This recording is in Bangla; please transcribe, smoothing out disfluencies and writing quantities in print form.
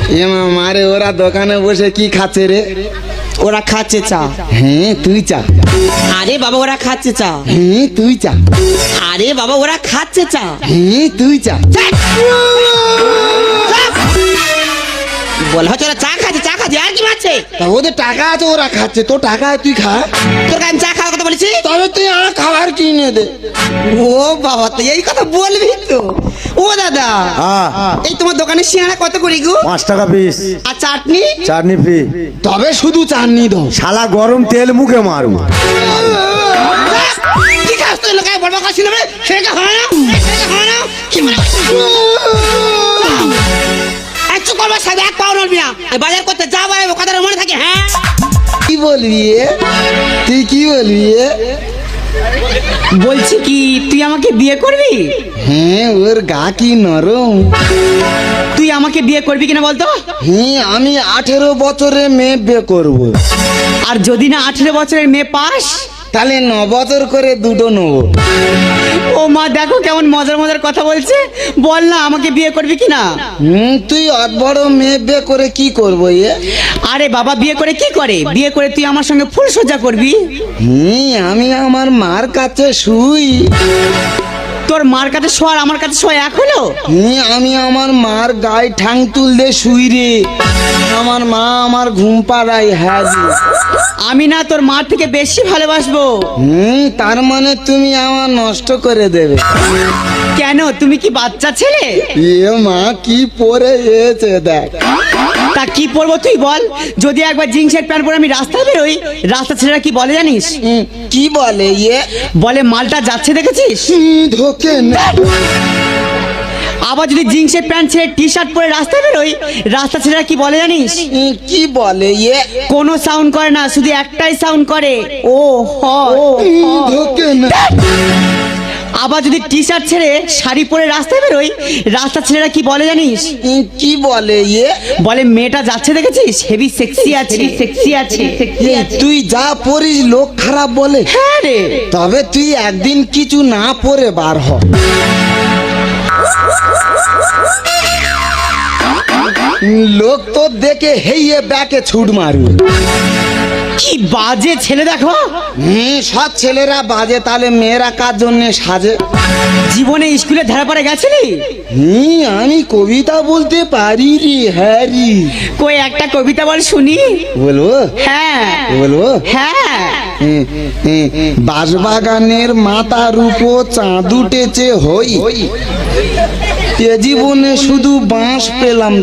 মারে ওরা দোকানে বসে কি খাচ্ছে রে? ওরা খাচ্ছে চা। হ্যাঁ তুই চা। আরে বাবা ওরা খাচ্ছে চা। হ্যাঁ তুই চা। আরে বাবা ওরা খাচ্ছে চা। হ্যাঁ তুই চা। বল হচ্ছে ওরা চা খাচ্ছে চা খাচ্ছে আর কি মারছে? তা ওদের টাকা আছে ওরা খাচ্ছে, তোর টাকা আছে তুই খা। তোর কাছে আমি চা খাওয়ার কথা বলেছি? তবে তুই আমার খাবার কিনে দে। ও বাবা তো এই কথা বলবি তো? ও দাদা এই তোমার দোকানের সিঙ্গাড়া কত করে গো? 5 টাকা পিস। আর চাটনি? চাটনি ফ্রি। তবে শুধু চাটনি দাও। শালা গরম তেল মুখে মারবো। কি খাস তুই? লোকায় বড় কথা ছিল সেটা হয় না, সেটা হয় না কি মানে? একটু করবার সাথে এক পাও নড়বি না। বাজার করতে যা বাড়াবো কথাটা মনে থাকে। হ্যাঁ কি বলবি এ? তুই কি বলবি এ? বলছি কি তুই আমাকে বিয়ে করবি? হ্যাঁ ওর গা কি নরম। তুই আমাকে বিয়ে করবি কিনা বলতো? হ্যাঁ আমি 18 বছরের মেয়ে বিয়ে করবো। আর যদি না 18 বছরের মেয়ে পাস তাহলে 9 বছর করে দুটো নেবো। ও মা দেখো কেমন মজার মজার কথা বলছে। বল না আমাকে বিয়ে করবি কিনা? তুই অত বড় মেয়ে বিয়ে করে কি করবো এ? আরে বাবা বিয়ে করে কি করে? বিয়ে করে তুই আমার সঙ্গে ফুল সজ্জা করবি। আমি আমার মার কাছে শুই। তোর মার কাছে শোয়ার আমার কাছে শোয়া এক হলো? আমি আমার মার গায়ে ঠাং তুল দে শুই রে। আমার মা আমার ঘুম পাড়ায়। হ্যাঁ আমি না তোর মার থেকে বেশি ভালোবাসবো। তার মানে তুমি আমার নষ্ট করে দেবে? কেন তুমি কি বাচ্চা ছেলে? এ মা কি পরে এসে দেখ। তা কি পরবো তুই বল? যদি একবার জিন্সের প্যান্ট পরে আমি রাস্তায় বেরোই, রাস্তা ছেলেরা কি বলে জানিস? কি বলে এ? বলে মালটা যাচ্ছে দেখেছিস? ধোকে না। আবার যদি জিন্সের প্যান্ট ছেড়ে টি শার্ট পরে রাস্তায় বেরোই, রাস্তা ছেলেরা কি বলে জানিস? কি বলে এ? কোনো সাউন্ড করে না, শুধু একটাই সাউন্ড করে, ও হ। ধোকে না। আবার যদি টি শার্ট ছেড়ে শাড়ি পরে রাস্তায় বেরোই, রাস্তা ছেলেরা কি বলে জানিস? কি বলে এ? বলে মেয়েটা যাচ্ছে দেখেছিস, হেভি সেক্সি আছে, সেক্সি আছে। তুই যা পড়িস লোক খারাপ বলে। হ্যাঁ রে। তবে তুই একদিন কিছু না পরে বার হ। লোক তো দেখে হেইয়ে ব্যাকে ছুট মারবে। কি বাজে ছেলে দেখো। সব ছেলেরা বাজে, তাহলে মেয়েরা কার জন্য সাজে? জীবনে স্কুলে ধারা পড়ে গেছিলি? আমি কবিতা বলতে পারি রে। হ্যাঁ রি। কই একটা কবিতা বল শুনি। বলবো? হ্যাঁ বলবো? হ্যাঁ। বাঁশবাগানের মাথার উপর চাঁদ উঠেছে হই, এ জীবনে শুধু বাঁশ পেলাম।